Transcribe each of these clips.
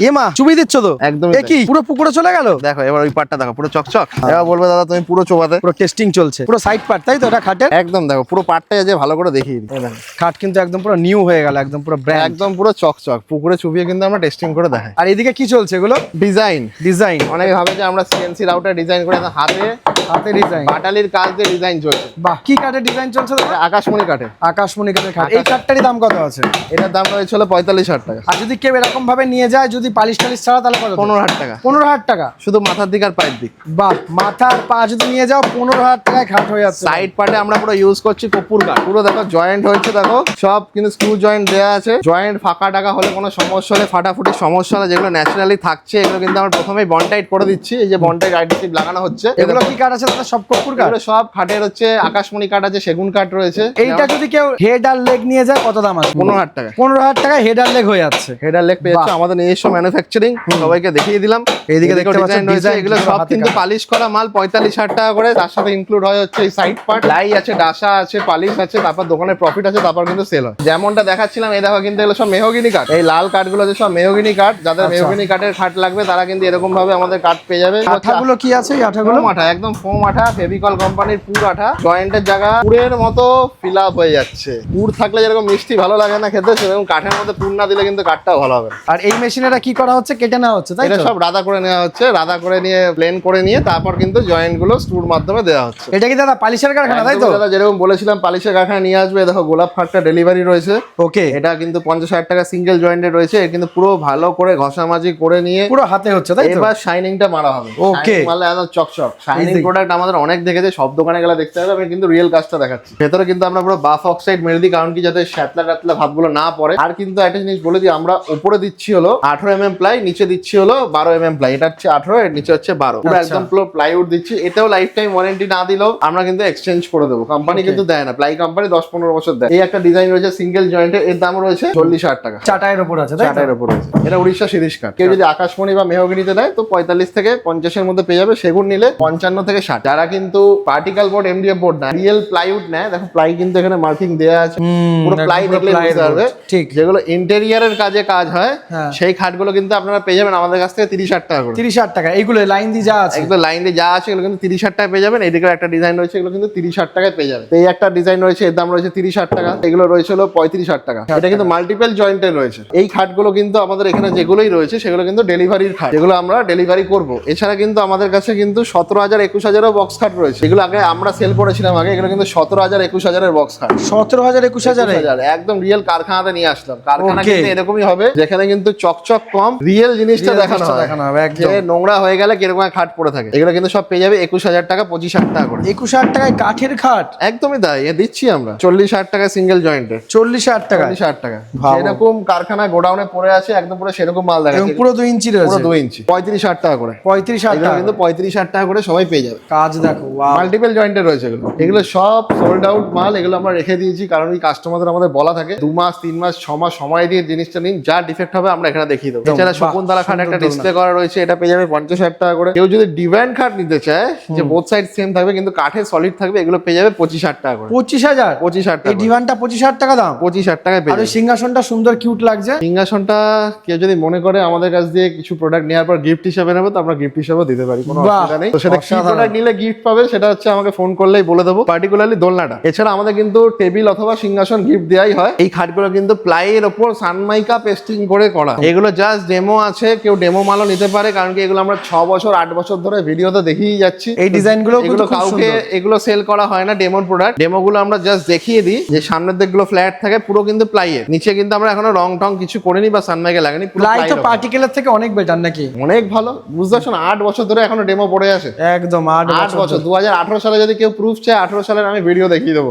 এমা চুবি দিচ্ছ তো একদম কি পুরো পুকুরে চলে গেল? দেখো এবার ওই পাটটা দেখো পুরো চকচক। এবার বলবে দাদা তুমি পুরো চোবাতে। পুরো টেস্টিং চলছে, পুরো সাইড পার্ট তাই তো এটা খাটের? একদম দেখো পুরো পাটটা যে ভালো করে দেখিয়ে দিই। এই দেখো খাট কিন্তু একদম পুরো নিউ হয়ে গেল, একদম পুরো ব্র্যান্ড, একদম পুরো চকচক। পুকুরে চুবিয়ে কিন্তু আমরা টেস্টিং করে দেখাই। আর এদিকে কি চলছে এগুলো? ডিজাইন। ডিজাইন। অনেকে ভাবে যে আমরা সিএনসি রাউটার ডিজাইন করে হাতে হাতে ডিজাইন, বাটালির কাজ দিয়ে ডিজাইন চলছে। বাহ, কি কাঠের ডিজাইন চলছে দাদা? আকাশমণি কাঠে। আকাশমণি কাঠের খাট। এই কাঠটারই দাম কত আছে? এটার দাম রয়েছিল 45,000 টাকা। আর যদি কেউ এরকম ভাবে নিয়ে যায়, যদি পালিশ টালিশ ছাড়া, তাহলে কত? 15,000 টাকা। 15,000 টাকা শুধু মাথার দিক আর পায়ের দিক। বাহ, মাথার পা যদি নিয়ে যাও 15,000 টাকায় খাট হয়ে যাচ্ছে। সাইড পার্টে আমরা পুরো ইউজ করছি কপুর কাঠ। পুরো দেখো জয়েন্ট হয়েছে, দেখো সব কিন্তু স্ক্রু জয়েন্ট দেওয়া আছে। জয়েন্ট ফাঁকা টাকা হলে কোনো সমস্যা হলে, ফাটাফুটি সমস্যা হলে, যেগুলো ন্যাচারালি থাকছে এগুলো কিন্তু আমরা প্রথমেই বন্ডাইট করে দিচ্ছি। এই যে বন্ডাইট আইডিসিভ লাগানো হচ্ছে। এগুলো কি কাঠ আছে দাদা? সব কপুর কাঠ? এগুলো সব খাটের হচ্ছে আকাশমণি কাঠ আছে, সেগুন কাঠ রয়েছে। এইটা যদি কেউ হেড আর লেগ নিয়ে যায় কত দাম আছে? 15,000 টাকা। 15,000 টাকায় হেড আর লেগ হয়ে যাচ্ছে। হেড আর লেগ পেয়ে যাচ্ছে আমাদের নিজস্ব ম্যানুফ্যাকচারিং। সবাইকে দেখিয়ে দিলাম। এইদিকে দেখতে পাচ্ছেন ডিজাইন, এগুলো সব কিন্তু পালিশ করা মাল। 45,000 টাকা করে। তার সাথে ইনক্লুড হয় হচ্ছে এই সাইড পার্ট, লাই আছে, ডাসা আছে, পালিশ আছে, তারপর দোকানে প্রফিট আছে, তারপর কিন্তু সেল হয়। যেমনটা দেখাচ্ছিলাম এই দেখো কিন্তু এগুলো সব মেহগিনি কাঠ। এই লাল কাঠগুলো যে সব মেহগিনি কাঠ। যাদের মেহগিনি কাঠের খাট লাগবে তারা কিন্তু এরকম ভাবে আমাদের কাঠ পেয়ে যাবে। আঠাগুলো কি আছে? এই আঠাগুলো ফোম আঠা, একদম ফোম আঠা, ফেভিকল কোম্পানির পুর আঠা। জয়েন্টের জায়গা পুরের মতো ফিল আপ হয়ে যাচ্ছে। পুর থাকলে যেরকম মিষ্টি ভালো লাগে না খেতে, সেরকম কাঠের মধ্যে পুর না দিলে কিন্তু কাঠটাও ভালো হবে। আর এই মেশিনেরা কি করা হচ্ছে? কেটে নেওয়া হচ্ছে তাই এটা তো? সব রাদা করে নেওয়া হচ্ছে। রাদা করে নিয়ে প্লেন করে নিয়ে তারপর কিন্তু জয়েন্ট গুলো স্ক্রুর মাধ্যমে দেওয়া হচ্ছে। এটা কি দাদা পালিশের কারখানা তাই তো? দাদা যেরকম বলেছিলাম পালিশের কারখানা নিয়ে আসবে। দেখো গোলাপ খাটটা ডেলিভারি রয়েছে। ওকে, এটা কিন্তু 50,000 টাকা সিঙ্গেল জয়েন্টের রয়েছে। এটা কিন্তু পুরো ভালো করে ঘষামাজি করে নিয়ে পুরো হাতে হচ্ছে তাই তো? এবার শাইনিংটা মারা হবে। ওকে, মারলে একদম চকচক শাইনিং প্রোডাক্ট আমাদের অনেক দেখেছে, সব দোকানে গেলে দেখতে হবে। আমি কিন্তু রিয়েল কাজটা দেখাচ্ছি। ভেতরে কিন্তু আমরা পুরো বাফ অক্সাইড মেরে দিই, কারণ কি যাতে শ্যাতলা টাতলা ভাবগুলো না পড়ে। আর কিন্তু একটা জিনিস বলে দিই, আমরা উপরে দিচ্ছি হলো 18 mm প্লাই, নিচে দিচ্ছি হলো 12 mm প্লাই। এটা হচ্ছে 18, এর নিচে হচ্ছে 12। পুরো একদম পুরো প্লাইউড দিচ্ছি। এটাও লাইফ টাইম ওয়ারেন্টি না দিলেও আমরা কিন্তু এক্সচেঞ্জ করে দেবো। কোম্পানি কিন্তু দেয় না, প্লাই কোম্পানি 10-15 বছর দেয়। এই একটা ডিজাইন রয়েছে সিঙ্গেল জয়েন্টের, এর দাম রয়েছে 40,000 টাকা। চাটাইয়ের উপর আছে তাই তো? চাটাইয়ের উপর আছে। এটা উড়িষ্যা শিরিষ কাঠ। কেউ যদি আকাশমণি বা মেহগিনিতে নেয় তো 45 থেকে 50 এর মধ্যে পেয়ে যাবে। সেগুন নিলে 55 থেকে 60। যারা কিন্তু পার্টিকেল বোর্ড, এমডিএফ বোর্ড না, রিয়েল প্লাইউড নেয়, দেখো প্লাই কিন্তু এখানে মার্কিং দেওয়া আছে। পুরো প্লাই দেখলে বুঝতে পারবে। ঠিক, যেগুলো ইন্টেরিয়রের কাজে কাজ হয় সেই খাটগুলো কিন্তু আপনারা পেয়ে যাবেন আমাদের কাছ থেকে 30,000 টাকা করে। 30,000 টাকা। এইগুলো লাইন দিয়ে যা আছে, একদম লাইন দিয়ে যা আছে এগুলো কিন্তু 30,000 টাকা পেয়ে যাবেন। এদিকে একটা ডিজাইন রয়েছে, এগুলো কিন্তু 30,000 টাকায় পেয়ে যাবেন। এই একটা ডিজাইন রয়েছে, এর দাম রয়েছে 30,000 টাকা। এগুলো রয়েছে হলো 35,000 টাকা। এটা কিন্তু মাল্টিপল জয়েন্টের রয়েছে। এই খাটগুলো কিন্তু আমাদের এখানে যেগুলোই রয়েছে সেগুলো কিন্তু ডেলিভারির খাট, যেগুলো আমরা ডেলিভারি করব। এছাড়া কিন্তু আমাদের কাছে কিন্তু 17,000 21,000 বক্স খাট রয়েছে। এগুলো আগে আমরা সেল করেছিলাম আগে। এগুলো কিন্তু 17,000 21,000 এর বক্স খাট। 17,000 21,000 একদম রিয়েল কারখানাতে নিয়ে আসলাম। কারখানা কিন্তু এরকমই হবে, যেখানে কিন্তু চকচক কম, রিয়েল জিনিসটা দেখানো হবে। যে নোংরা হয়ে গেলে কিরকম খাট পড়ে থাকে। এগুলো কিন্তু সব পেয়ে যাবে 21,000 টাকা, 25,000 টাকা করে। 21,000 টাকায় কাঠের খাট? একদমই তাই, দিচ্ছি আমরা 40,000 টাকা সিঙ্গেল জয়েন্টে। 40,000 টাকা? 40,000 টাকা। এরকম কারখানা গোডাউনে পড়ে আছে, একদম পুরো সেরকম মাল দেখা যাচ্ছে। পুরো 2 ইঞ্চি রয়েছে? পুরো 2 ইঞ্চি, 35,000 টাকা করে। 35,000 টাকা কিন্তু 35,000 টাকা করে সবাই পেয়ে যাবে। কাজ দেখো, মাল্টিপল জয়েন্টে রয়েছে এগুলো। এগুলো সব সোল্ড আউট মাল। এগুলো আমরা রেখে দিয়েছি কারণ এই কাস্টমারদের আমাদের বলা থাকে 2 মাস 3 মাস 6 মাস সময় দিয়ে জিনিসটা নিন, যা ডিফেক্ট হবে আমরা এখানে দেখিয়ে দেবো। এছাড়া শকুন্তলা খাট একটা ডিসপ্লে করা রয়েছে, এটা পেয়ে যাবে 50,000 টাকা করে। কেউ যদি ডিভাইন খাট নিতে চায়, যে বোথ সাইড সেম থাকবে কিন্তু কাঠের সলিড থাকবে, এগুলো পেয়ে যাবে 25,000 টাকা করে। 25,000? 25,000 টাকা। এই ডিভানটা 25,000 টাকা দাম? 25,000 টাকায় পেয়ে যাবে। আর সিংহাসনটা সুন্দর কিউট লাগছে। সিংহাসনটা কেউ যদি মনে করে আমাদের কাছ দিয়ে কিছু প্রোডাক্ট নেওয়ার পর গিফট হিসেবে নেবে, তো আমরা গিফট হিসেবে দিতে পারি, কোনো অসুবিধা নেই। তো সেটা কি প্রোডাক্ট নিলে গিফট পাবে সেটা হচ্ছে আমাকে ফোন করলেই বলে দেবো। পার্টিকুলারলি দোলনাটা। এছাড়া আমাদের কিন্তু টেবিল অথবা সিংহাসন গিফট দেওয়াই হয়। এই খাটগুলো কিন্তু প্লাইয়ের ওপর সানমাইকা পেস্টিং করে করা। এগুলো জাস্ট ডেমো আছে, কেউ ডেমো মালও নিতে পারে, কারণ কি এগুলো আমরা 6 বছর 8 বছর ধরে ভিডিওতে দেখিয়ে যাচ্ছি। এই ডিজাইনগুলো এগুলো কাউকে এগুলো সেল করা হয় না, ডেমোর প্রোডাক্ট। ডেমোগুলো আমরা জাস্ট দেখিয়ে দিই যে সামনের দিকগুলো ফ্ল্যাট থাকে, পুরো কিন্তু প্লাইয়ের। নিচে কিন্তু আমরা এখনো রং টং কিছু করিনি বা সানমাইকা লাগানি। প্লাই তো পার্টিকুলার থেকে অনেক বেটার নাকি? অনেক ভালো। বুঝতে পারছো না, 8 বছর ধরে এখনো ডেমো পড়ে আছে। একদম 8 বছর। 2018 সালে যদি কেউ প্রুফ চায়, 18 সালের আমি ভিডিও দেখিয়ে দেবো।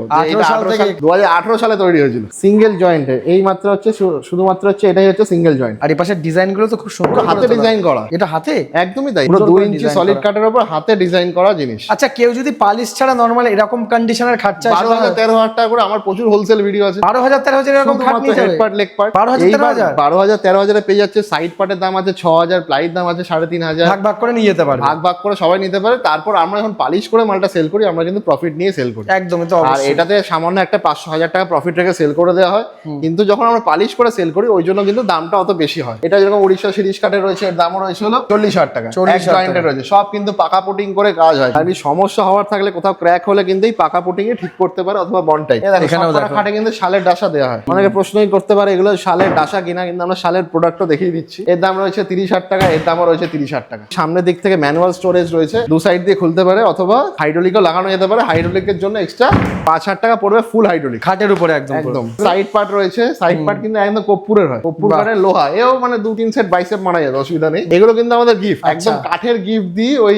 2018 সালে তৈরি হয়েছিল সিঙ্গেল জয়েন্টে। এই মাত্র হচ্ছে শুধুমাত্র হচ্ছে এটাই হচ্ছে সিঙ্গেল জয়েন্ট। আর এই পাশের ডিজাইন গুলো তো খুব সুন্দর, হাতে ডিজাইন করা। এটা হাতে? একদমই তাই, পুরো 2 ইঞ্চি সলিড কাঠের উপর হাতে ডিজাইন করা জিনিস। আচ্ছা, কেউ যদি পালিশ ছাড়া নরমাল এরকম কন্ডিশনের খাট চায় 12,000-13,000 টাকা করে। আমার প্রচুর হোলসেল ভিডিও আছে। 12,000-13,000 এরকম খাট নিতে হবে? হেড পার্ট, লেগ পার্ট 12,000-13,000 পেয়ে যাচ্ছে। সাইড পার্টের দাম আছে 6,000, প্লাইয়ের দাম আছে 3,500। ভাগ ভাগ করে নিয়ে যেতে পারে। ভাগ ভাগ করে সবাই নিতে পারে। তারপর আমরা যখন পালিশ করে মালটা সেল করি আমরা কিন্তু প্রফিট নিয়ে সেল করি। একদমই তো আর অবশ্যই। এটাতে সামান্য একটা 500,000 টাকা প্রফিট রেখে সেল করে দেওয়া হয়, কিন্তু যখন আমরা পালিশ করে সেল করি ওই জন্য কিন্তু দামটা অত বেশি হয়। এটা যেরকম উড়িষ্যা সিরিজ কাঠের রয়েছে, এর দামও রয়েছে হলো 40,000 টাকা। 40,000 জয়েন্টের রয়েছে, সব কিন্তু পাকা পুটিং করে কাজ হয়। আর সমস্যা হওয়ার থাকলে কোথাও ক্র্যাক হলে কিন্তু এই পাকা পুটিং এ ঠিক করতে পারে অথবা বন্ডটাই। এখানেও দেখো খাটে কিন্তু শালের ডাসা দেওয়া হয়। অনেকে প্রশ্নই করতে পারে এগুলো শালের ডাসা কিনা, কিন্তু আমরা শালের প্রোডাক্টও দেখিয়ে দিচ্ছি। এর দাম রয়েছে 30,000 টাকা, এর দামও রয়েছে 30,000 টাকা। সামনের দিক থেকে ম্যানুয়াল স্টোরেজ রয়েছে, দু সাইড দিয়ে খুলতে পারে অথবা হাইড্রোলিকও লাগানো যেতে পারে। হাইড্রোলিকের জন্য এক্সট্রা 5,000 টাকা পড়বে ফুল হাইড্রোলিক, খাটের উপরে একদম একদম। সাইড পার্ট রয়েছে, সাইড পার্ট কিন্তু একদম কর্পূরের হয়, কর্পূর কাঠের লোহা। এও মানে 2-3 সেট বাইসেপ মারা যাবে, অসুবিধা নেই। এগুলো কিন্তু আমাদের গিফট, একদম কাঠের গিফট দিই। ওই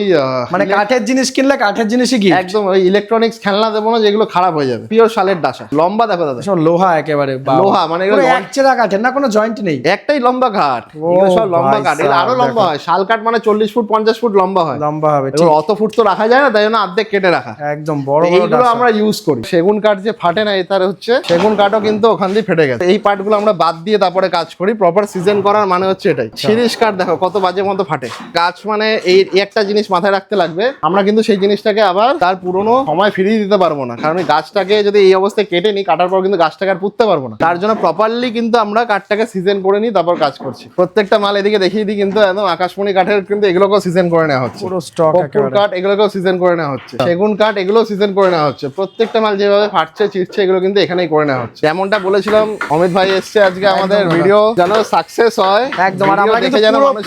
মানে কাঠের জিনিস কিনলে কাঠের জিনিসই গিফট, একদম। ওই ইলেকট্রনিক্স খেলনা দেবো না যেগুলো খারাপ হয়ে যাবে। পিওর শালের ডাসা, লম্বা দেখো দাদা, সব লোহা একেবারে, লোহা মানে এগুলো একচেরা কাঠের, না কোনো জয়েন্ট নেই, একটাই লম্বা কাঠ। এগুলো সব লম্বা কাঠ, এগুলো আরো লম্বা হয়। শাল কাঠ মানে 40 ফুট 50 ফুট লম্বা হয়, লম্বা হবে। এগুলো অত ফুট তো রাখা যায় না, তাই জন্য অর্ধেক কেটে রাখা, একদম বড় বড় এইগুলো আমরা ইউজ করি। সেগুন কাঠ যে ফাটে না, এটার হচ্ছে সেগুন কাঠও কিন্তু ওখান দিয়ে ফেটে গেছে। এই পার্টগুলো আমরা বাদ দিয়ে তারপরে কাজ করি। প্রপার সিজন করার মানে হচ্ছে এটাই। সিরিজ কাঠ দেখো কত বাজে মতো ফাটে। গাছ মানে এই একটা জিনিস মাথায় রাখতে লাগবে, আমরা কিন্তু সেই জিনিসটাকে আবার তার পুরোনো সময় ফিরিয়ে দিতে পারবো না। কারণ এই গাছটাকে যদি এই অবস্থায় কেটে নিই, কাটার পর কিন্তু গাছটাকে আর পুঁততে পারবো না। তার জন্য প্রপারলি কিন্তু আমরা কাঠটাকে সিজন করে নিই, তারপর কাজ করছি। প্রত্যেকটা মাল এদিকে দেখিয়ে দিই, কিন্তু একদম আকাশমণি কাঠের কিন্তু এগুলোকেও সিজন করে নেওয়া হচ্ছে। পুরো স্টক কর্পূর কাঠ এগুলোকেও সিজন করে নেওয়া হচ্ছে, সেগুন কাঠ এগুলোও সিজন করে নেওয়া হচ্ছে। প্রত্যেকটা মাল যেভাবে ফাটছে চিরছে এগুলো কিন্তু এখানেই করে নেওয়া হচ্ছে। যেমনটা বলেছিলাম, অমিত ভাই এসছে আজকে আমাদের ভিডিও যেন সাকসেস হয় একদম। আর আমরা কিন্তু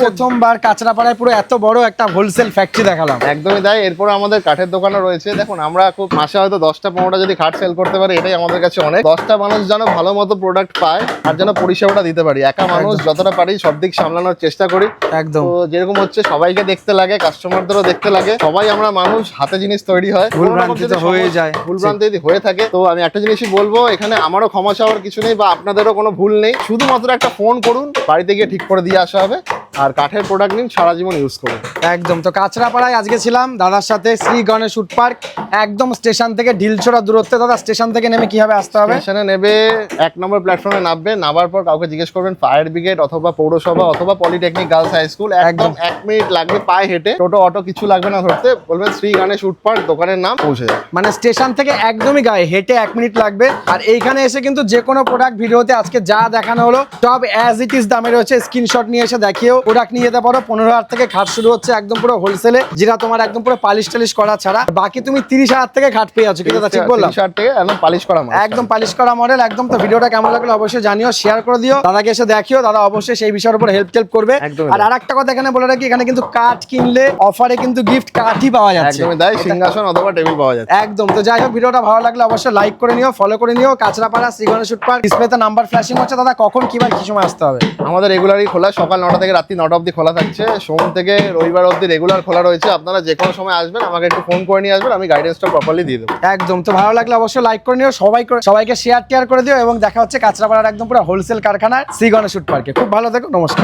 প্রথমবার কাঁচরাপাড়ায় পুরো এত বড় একটা হোলসেল ফ্যাক্টরি দেখালাম। একদমই তাই। এরপর আমাদের কাঠের দোকানও রয়েছে। দেখুন আমরা খুব মাসে হয়তো 10টা-15টা যদি কাঠ সেল করতে পারি, এটাই আমাদের কাছে অনেক। 10টা মানুষ যেন ভালো মতো প্রোডাক্ট পায় আর যেন পরিষেবাটা দিতে পারি। একা মানুষ যতটা পারি সব দিক সামলানোর চেষ্টা করি। একদম। তো যেরকম হচ্ছে সবাইকে দেখতে লাগে, কাস্টমারদেরও দেখতে লাগে, সবাই আমরা মানুষ, হাতে জিনিস তৈরি হয়, ভুলভ্রান্তি তো হয়ে যায়। ভুলভ্রান্তি যদি হয়ে থাকে, তো আমি একটা জিনিসই বলবো, এখানে আমারও ক্ষমা চাওয়ার কিছু নেই বা আপনাদেরও কোনো ভুল নেই। শুধুমাত্র একটা ফোন করুন, বাড়িতে গিয়ে ঠিক করে দিয়ে আসা হবে। আর কাঠের প্রোডাক্ট নিন, সারা জীবন ইউজ করুন। একদম। তো কাঁচরাপাড়ায় আজকে ছিলাম দাদার সাথে, শ্রী গণেশ ফুড পার্ক, একদম স্টেশন থেকে ঢিলছোড়া দূরত্বে। দাদা স্টেশন থেকে নেমে কিভাবে আসতে হবে? স্টেশনে নেবে 1 নম্বর প্ল্যাটফর্মে নামবে, নামার পর কাউকে জিজ্ঞেস করবেন ফায়ার ব্রিগেড অথবা পৌরসভা অথবা পলিটেকনিক গার্লস হাই স্কুল। একদম 1 মিনিট লাগবে পায়ে হেঁটে, টোটো অটো কিছু লাগবে না ধরতে। বলবেন শ্রী গণেশ ফুড পার্ক, দোকানের নাম, পৌঁছে যাবে। মানে স্টেশন থেকে একদমই গায়ে হেঁটে 1 মিনিট লাগবে। আর এইখানে এসে কিন্তু যে কোনো প্রোডাক্ট ভিডিওতে আজকে যা দেখানো হলো সব অ্যাজ ইট ইজ দামে রয়েছে। স্ক্রিনশট নিয়ে এসে দেখিয়েও প্রোডাক্ট নিয়ে যেতে পারো। 15,000 থেকে খাট শুরু হচ্ছে, একদম পুরো হোলসেলে, যেটা তোমার একদম পুরো পালিশ টালিশ করা ছাড়া। বাকি তুমি 30,000 থেকে খাট পেয়ে যাচ্ছ, কিন্তু ঠিক বললাম? 30,000 থেকে একদম পালিশ করা মাল, একদম পালিশ করা মডেল একদম। তো ভিডিওটা কেমন লাগলো অবশ্যই জানিও, শেয়ার করে দিও, দাদাকে এসে দেখিও, দাদা অবশ্যই সেই বিষয়ের উপর হেল্প করবে। আর আরেকটা কথা এখানে বলে রাখি, এখানে কিন্তু কাঠ কিনলে অফারে কিন্তু গিফট কাঠই পাওয়া যাচ্ছে। একদমই তাই, সিংহাসন অথবা টেবিল পাওয়া যাচ্ছে। একদম। তো যাই হোক, ভিডিওটা ভালো লাগলে অবশ্যই লাইক করে নিও, ফলো করে নিও। কাঁচরাপাড়া শ্রী গণেশ ফুড পার্ক, ডিসপ্লেতে নাম্বার ফ্ল্যাশিং হচ্ছে। দাদা কখন কিবার কি সময় আসতে হবে? আমাদের রেগুলারই খোলা, সকাল 9টা থেকে রাত্রি 9টা অবধি খোলা থাকছে। সোম থেকে রবিবার অবধি রেগুলার খোলা রয়েছে। আপনারা যে কোনো সময় আসবেন, আমাকে একটু ফোন করে নিয়ে আসবেন, আমি গাইডেন্সটা প্রপারলি দিয়ে দেবো। একদম। তো ভালো লাগলে অবশ্যই লাইক করে নিও, সবাইকে শেয়ার টেয়ার করে দিও, এবং দেখা হচ্ছে কাঁচরাপাড়ার একদম পুরো হোলসেল কারখানায় শ্রী গণেশ ফুড পার্কে। খুব ভালো থেকো, নমস্কার।